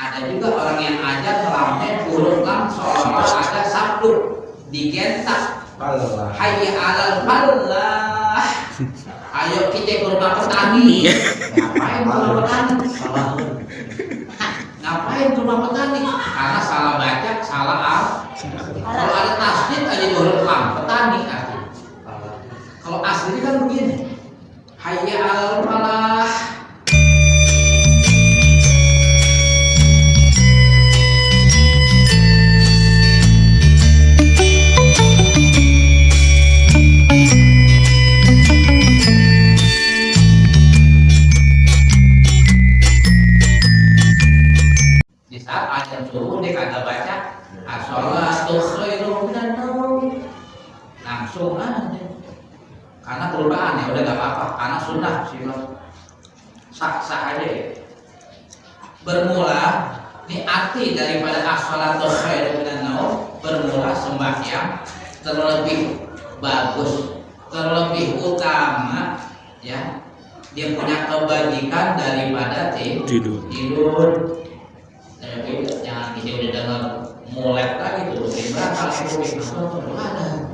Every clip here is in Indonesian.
Ada juga orang yang ajar rame urut seolah ada sabtu digentak. Hayya alal falah. Ayo kita ke rumah petani. Ngapain ke rumah petani? Ngapain ke rumah petani? Karena salah baca, salah al. Kalau ada tasdid aja urut petani artinya. Kalau asli kan begini. Hayya alal falah. Di saat azan subuh dia kagak baca as-sholatu khairum minan naum, langsung aja. Karena perubahan ya udah gak apa-apa, karena sunnah sah-sah aja ya. Bermula, ini arti daripada as-sholatu khairum minan naum, bermula sembahyang terlebih bagus, terlebih utama ya. Dia punya kebajikan daripada tidur. Jangan kita udah dengar mulai lagi tuh, berangkat itu ada.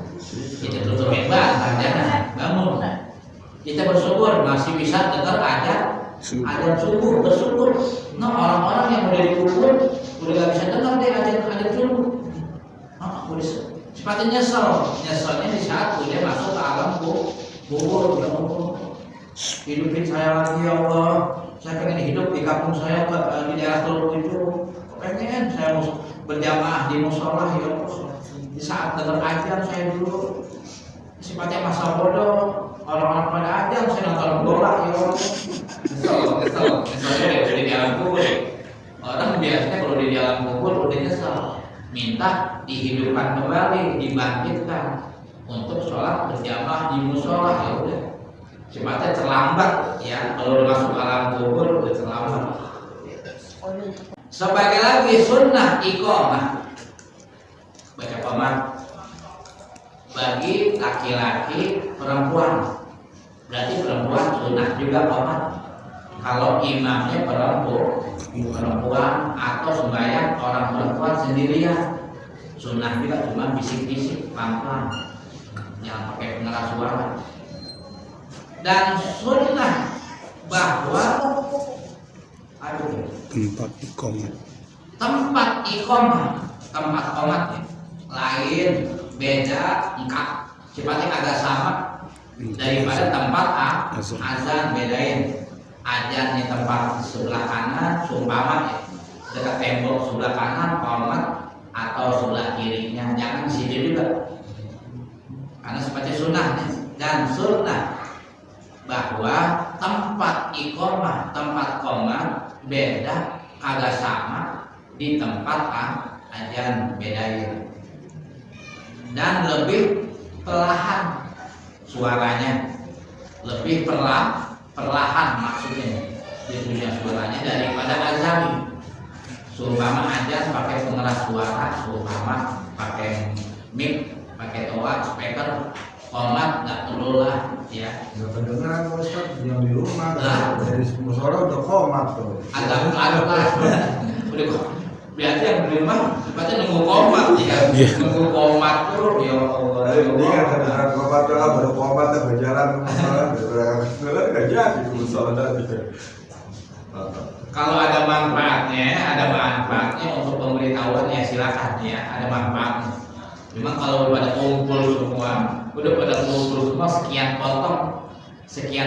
Kita tutup bantal, jangan bangun. Kita bersyukur masih bisa dengar azan subuh, bersyukur. Nah orang-orang yang udah dikubur udah gak bisa dengar deh azan subuh. Udah sifatnya nyeselnya di saat dia masuk ke alam kubur. Hidupin saya lagi ya Allah. Saya pengen hidup di kampung saya di daerah Teluk itu. Pengen saya berjamaah di musola ya Allah. Di saat dengar azan saya dulu sifatnya masa bodoh. Orang-orang pada azan saya nonton bola ya Allah. Nyesel udah di alam kubur. Orang biasanya kalau di alam kubur udah nyesel, minta dihidupkan kembali, dibangkitkan untuk sholat berjamaah di musola ya udah. Sifatnya terlambat ya, kalau udah masuk alam kubur udah terlambat. Sebagai lagi sunnah iqamah, baca qomat bagi laki-laki perempuan. Berarti perempuan sunnah juga qomat. Kalau imamnya perempuan atau sembahyang orang perempuan sendirian, sunnah juga cuma bisik-bisik pelan-pelan, jangan pakai pengeras suara. Dan sunnah bahwa tempat iqamah lain beda engkak sifatnya agak sama daripada tempat azan. Bedain azan di tempat sebelah kanan sumpama dekat tembok sebelah kanan qomat atau sebelah kirinya, jangan di situ juga karena sifatnya sunnah. Dan sunnah bahwa tempat iqamah, tempat qomat beda, kagak sama di tempat azan, bedain. Dan lebih perlahan suaranya, lebih perlahan maksudnya dia suaranya daripada azan. Seumpama azan pakai pengeras suara, seumpama pakai mic, pakai toa, speaker, qomat nggak perlu lah ya. Nggak kedengeran Ustaz yang di rumah dari musola udah qomat tuh. Agak lah. Udah biasa yang di rumah sifatnya nunggu qomat ya. Nunggu qomat tuh ya Allah. Ini kan kedengeran qomat tuh baru qomat tuh berjalan ke musola, nggak jadi ke musola tadi. Kalau ada manfaatnya untuk pemberitahuan ya silakan ya, ada manfaatnya. Cuma kalau pada kumpul semua, udah pada kumpul semua sekian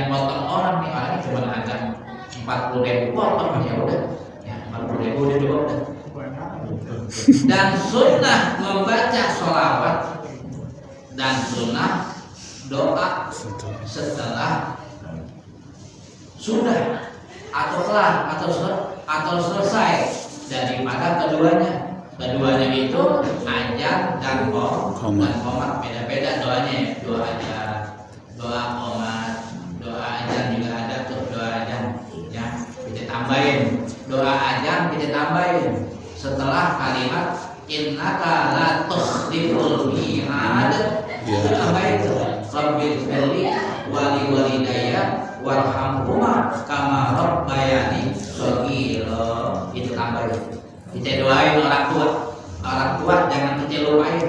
potong orang nih, orangnya cuma ada 40.000 potong ya udah, ya 40.000 udah cukup. Dan sunnah membaca sholawat dan sunnah doa setelah sudah atau kelar atau selesai daripada keduanya itu azan dan qomat beda-beda doanya ya. Doa azan, doa qomat, doa azan juga ada tuh, doa azan ya kita tambahin, doa azan kita tambahin setelah kalimat innaka la tukhliful mi'ad, kita tambahin rabbil firli wali walidayya warhamhuma kama rabbayani shaghira. itu tambahin. Kita doain orang tua jangan kita lupain,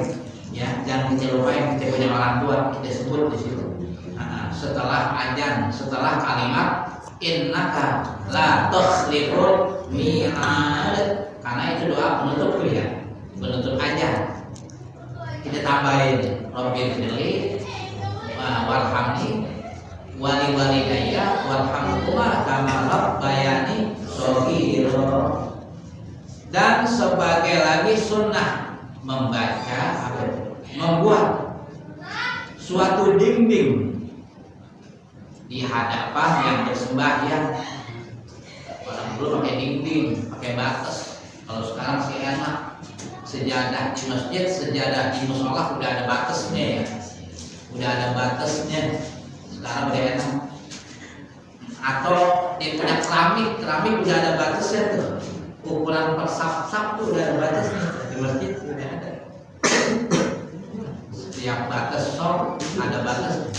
ya jangan kita lupain kita punya orang tua, kita sebut di situ. Nah, setelah azan, setelah kalimat innaka la tukhliful mi'ad, karena itu doa penutup ya, penutup azan. Kita tambahin Rabbil warhamni wali walidayya warhamhuma kama rabbayani shaghira. Dan sebagai lagi sunnah membaca membuat suatu dinding di hadapan yang bersembahyang. Orang dulu pakai dinding, pakai batas. Kalau sekarang sih enak, sejadah di masjid, sejadah di musola udah ada batasnya ya, udah ada batasnya. Sekarang udah enak. Atau di punya keramik udah ada batasnya tuh. Ukuran per sap tuh udah ada batasnya di masjid, udah ada. Setiap batas shop ada batasnya.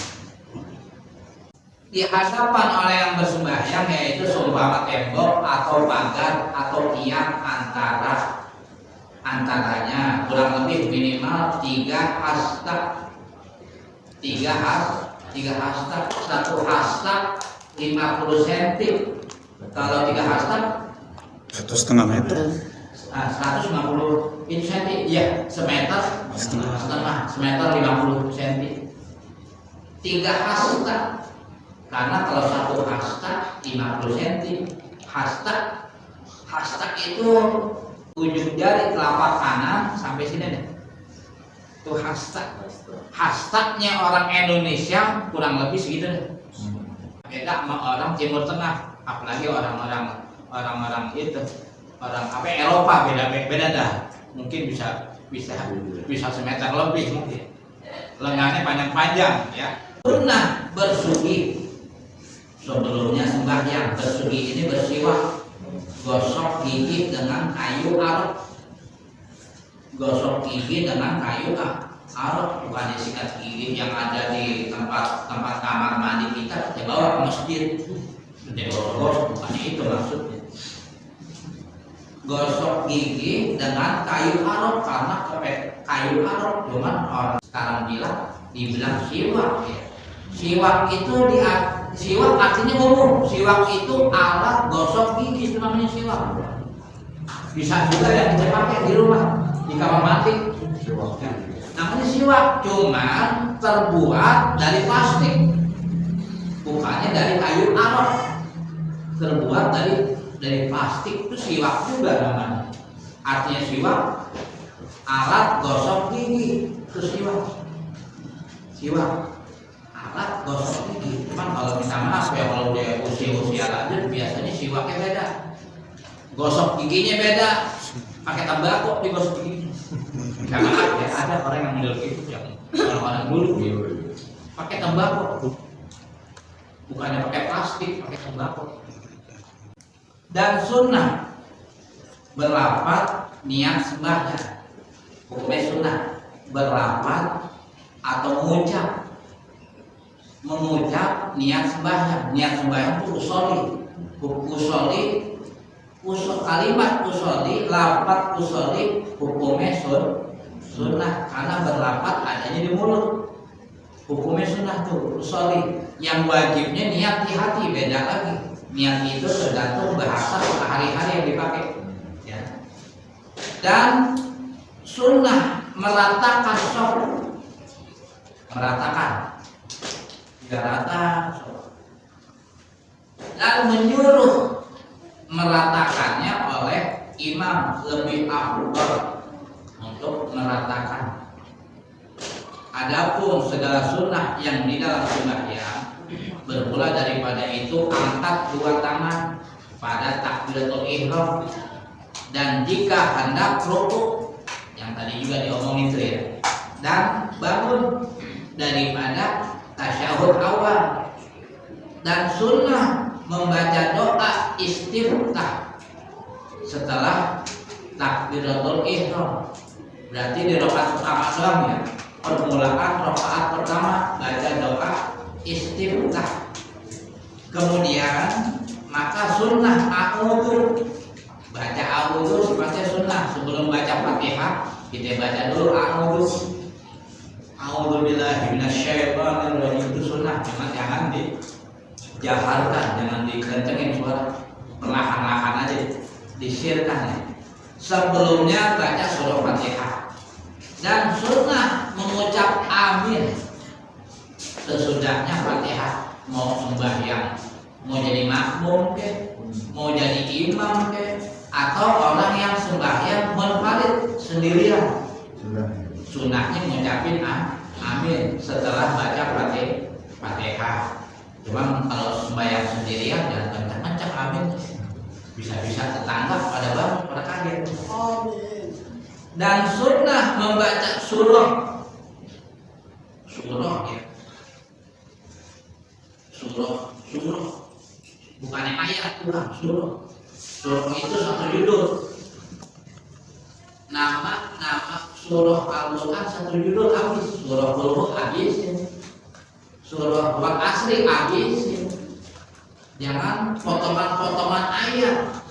Di hadapan orang yang bersembahyang, yaitu seumpama tembok atau pagar atau tiang antaranya kurang lebih minimal 3 hasta. 3 hasta, 1 hasta 50 cm. Kalau 3 hasta 1,5 meter. 150 cm, iya, semeter setengah, semeter 50 cm. 3 hasta, karena kalau 1 hasta 50 cm. Hasta itu ujung jari telapak kanan sampai sini deh. Itu hasta. Hastanya orang Indonesia kurang lebih segitu deh. Beda sama orang Timur Tengah, apalagi orang-orang itu orang apa Eropa, beda dah. Mungkin bisa semeter lebih mungkin. Lengannya panjang-panjang ya. Sunnah bersugi sebelumnya sembahyang. Bersugi ini bersiwak, gosok gigi dengan kayu arok. Gosok gigi dengan kayu arok, bukan sikat gigi yang ada di tempat kamar mandi kita bawa ke masjid. Gosok, bukan itu maksudnya. Gosok gigi dengan kayu arok, karena kayu arok cuman orang sekarang dibilang siwak ya. Siwak artinya umum. Siwak itu alat gosok gigi, itu namanya siwak. Bisa juga yang kita pakai di rumah, di kamar mandi. Namanya siwak, cuman terbuat dari plastik, bukannya dari kayu arok. Terbuat dari plastik, itu siwak juga namanya. Artinya siwak alat gosok gigi, itu siwak alat gosok gigi. Cuman kalau minta maaf ya, kalau dia usia lanjut biasanya siwaknya beda, gosok giginya beda, pakai tembakau digosok gigi. Karena ya, ada orang yang model itu, yang orang-orang dulu pakai tembakau, bukannya pakai plastik, pakai tembakau. Dan sunnah berlafaz niat sembahyang. Hukumnya sunnah berlafaz atau mengucap niat sembahyang. Niat sembahyang itu usolli, kalimat usolli, lafaz usolli hukumnya sunnah, karena berlafaz adanya di mulut. Hukumnya sunnah tuh usolli. Yang wajibnya niat di hati, beda lagi. Niat itu tergantung bahasa sehari-hari yang dipakai ya. Dan sunnah meratakan shop, tidak rata shop. Dan menyuruh meratakannya oleh imam, lebih afdal untuk meratakan. Adapun segala sunnah yang di dalam sembahyang, bermula daripada itu angkat 2 tangan pada takbiratul ihram, dan jika hendak rukuk yang tadi juga diomongin itu ya, dan bangun daripada tasyahud awal. Dan sunnah membaca doa istiftah setelah takbiratul ihram. Berarti di rakaat pertama doang ya, permulaan rakaat pertama baca doa istiftah. Kemudian maka sunnah a'udzu Baca a'udzu sifatnya sunnah. Sebelum baca Fatihah kita baca dulu a'udzu. A'udzu billahi minasyaitonir rajim itu sunnah. Cuma jangan dijaharkan, jangan dikencengin suara, perlahan-lahan aja, disirkan ya. Sebelumnya baca surah Fatihah. Dan sunnah mengucap amin sesudahnya Fatihah. Mau sembahyang, mau jadi makmum ke, mau jadi imam ke, atau orang yang sembahyang munfarid sendirian, sunnahnya mengucapin amin setelah baca Fatihah. Cuma kalau sembahyang sendirian jangan kencang-kencang amin, bisa-bisa tetangga pada bangun pada kaget. Dan sunnah membaca surah ya. Surah bukannya ayat, bukan surah itu satu judul. Nama surah Al-Quran satu judul habis. Surah Al-Mulk habis, surah Wal Asri habis. Jangan potongan-potongan ayat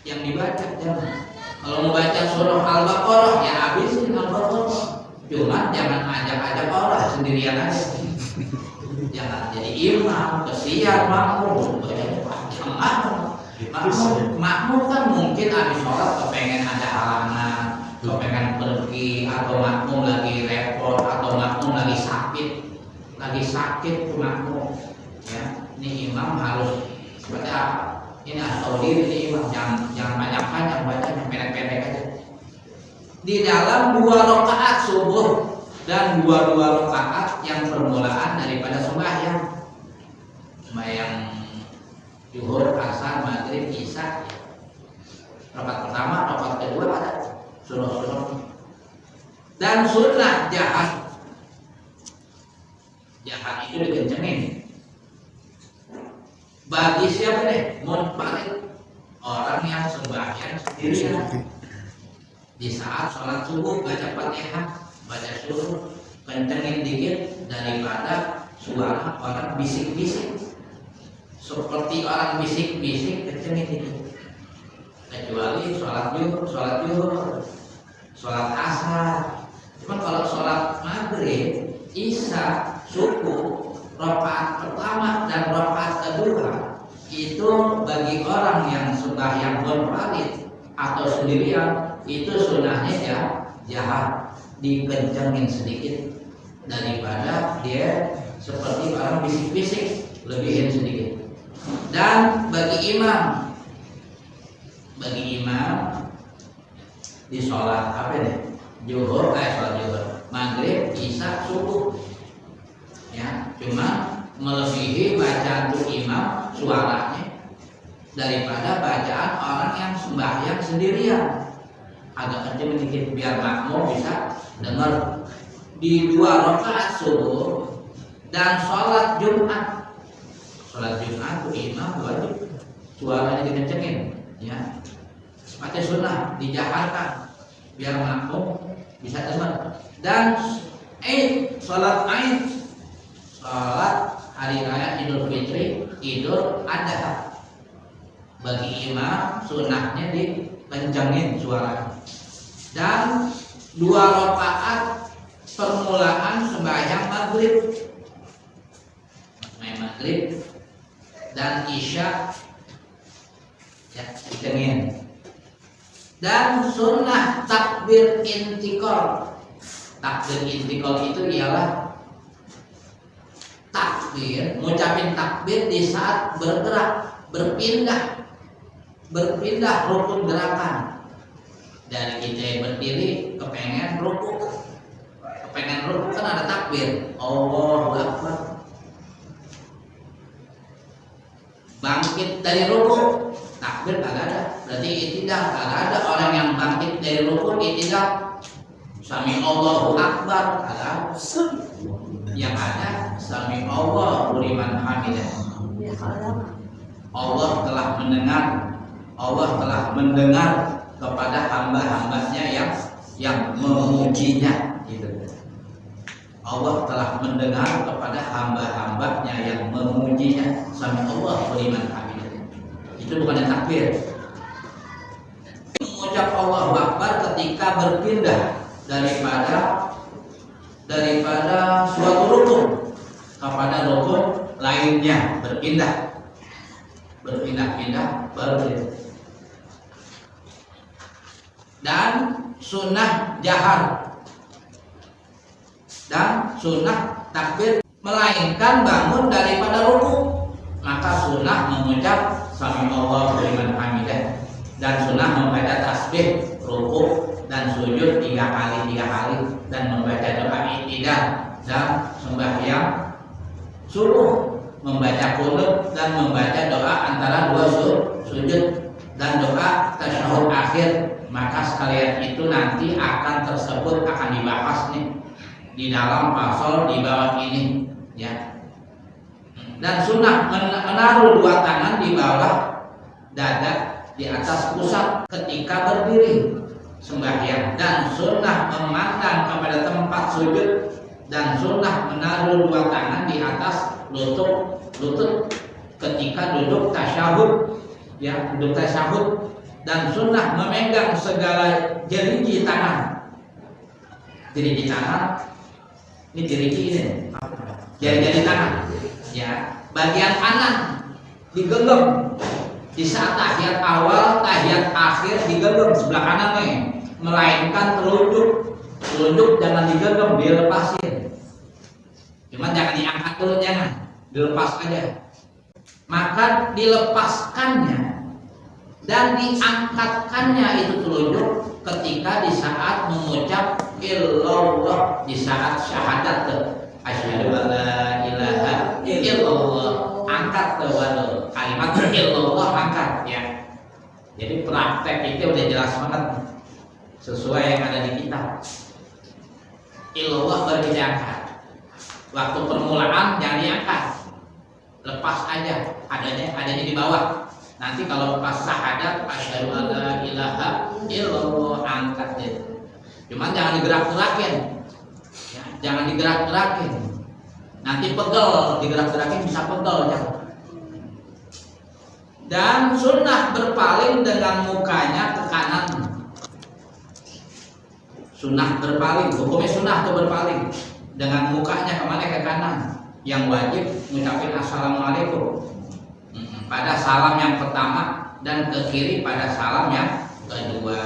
yang dibaca, jangan. Kalau mau baca surah Al-Baqarah ya habisin Al-Baqarah. Cuma jangan ajak-ajak orang sendirian aja. Jangan jadi imam, kesian makmum, makmum kan mungkin habis sholat kepengen ada halangan, kepengen pergi, atau makmum lagi repot, atau makmum lagi sakit tuh makmum. Ya, ini imam harus seperti apa? Ini atau diri ini imam, jangan banyak-banyak bacanya, pendek-pendek aja. Di dalam 2 rakaat subuh dan 2 rakaat yang permulaan daripada sembahyang zuhur, asar, maghrib, isya. Rakaat pertama, rakaat kedua ada surah-surah. Dan sunnah jahat itu dikencengin. Bagi siapa deh? Munfarid, orang yang sembahyang sendirian. Di saat sholat subuh baca Fatihah, baca surah, kencengin dikit daripada suara orang bisik-bisik. Seperti orang bisik-bisik, kencengin dikit. Kecuali sholat zuhur, sholat asar. Cuma kalau sholat maghrib, isya, subuh, rakaat pertama dan rakaat kedua itu bagi orang yang sembahyang munfarid atau sendirian itu sunnahnya ya jahat, dikencengin sedikit daripada dia seperti orang bisik-bisik, lebihin sedikit. Dan bagi imam di sholat apa nih? Zuhur, sholat zuhur, maghrib, isya, subuh. Ya, cuma melebihi bacaan tuh imam suaranya daripada bacaan orang yang sembahyang sendirian. Agak kenceng sedikit biar makmum bisa dengar. Di 2 rakaat subuh dan sholat Jumat. Sholat Jumat tuh imam wajib suaranya dikencengin, ya. Pakai sunnah dijaharkan biar makmum bisa dengar. Dan sholat hari raya Idul Fitri, Idul Adha, bagi imam sunnahnya dikencengin suaranya. Dan 2 rakaat permulaan sembahyang maghrib dan isya ya dikencengin. Dan sunnah takbir intikal. Takbir intikal itu ialah takbir, ngucapin takbir di saat bergerak, berpindah rukun gerakan. Dari kita berdiri kepengen rukuk kan ada takbir, Allahu Akbar. Bangkit dari rukuk, takbir kagak ada, berarti i'tidal kagak ada. Orang yang bangkit dari rukuk i'tidal, sami Allahu Akbar kagak ada. Yang ada sami Allahu liman hamidah. Allah telah mendengar kepada hamba-hambanya yang memujinya, gitu. Allah telah mendengar kepada hamba-hambanya yang memujinya, sami Allahu liman hamidah. Itu bukan takbir. mengucap Allahu Akbar ketika berpindah daripada suatu rukun kepada rukun lainnya, berpindah dan sunnah jahar dan sunnah takbir, melainkan bangun daripada ruku, maka sunnah mengucap sami Allahu liman hamidah dan sunnah membaca tasbih ruku dan sujud 3 kali dan membaca doa i'tidal dan sembahyang subuh, membaca qunut dan membaca doa antara 2 sujud dan doa tasyahud akhir. Maka sekalian itu nanti akan dibahas nih di dalam pasal di bawah ini ya. Dan sunnah menaruh 2 tangan di bawah dada di atas pusat ketika berdiri sembahyang, dan sunnah memandang kepada tempat sujud, dan sunnah menaruh 2 tangan di atas lutut ketika duduk tasyahud ya, dan sunnah memegang segala jeriji tangan. Jeriji tangan ini jari-jari tangan ya, bagian kanan digenggam di saat tahiyat awal, tahiyat akhir digenggam sebelah kanan nih, melainkan telunjuk jangan digenggam, dilepasin. Cuman jangan diangkat dulu, jangan dilepas aja. Maka dilepaskannya dan diangkatkannya itu telunjuk ketika di saat mengucap illallah, di saat syahadat asyhadu alla ilaha illallah, angkat kalimat illallah, angkat ya. Jadi praktek itu udah jelas banget sesuai yang ada di kitab. Illallah baru diangkat. Waktu permulaan jangan diangkat, lepas aja, adanya di bawah. Nanti kalau pas syahadat asyhadu alla ilaha illallah, angkat deh. Cuman jangan digerak-gerakin ya, jangan digerak-gerakin, nanti pegel, digerak-gerakin bisa pegel jangan. Dan sunnah berpaling dengan mukanya ke kanan. Sunnah berpaling, hukumnya sunnah itu berpaling dengan mukanya kemana? Ke kanan. Yang wajib ngucapin assalamualaikum pada salam yang pertama dan ke kiri pada salam yang kedua.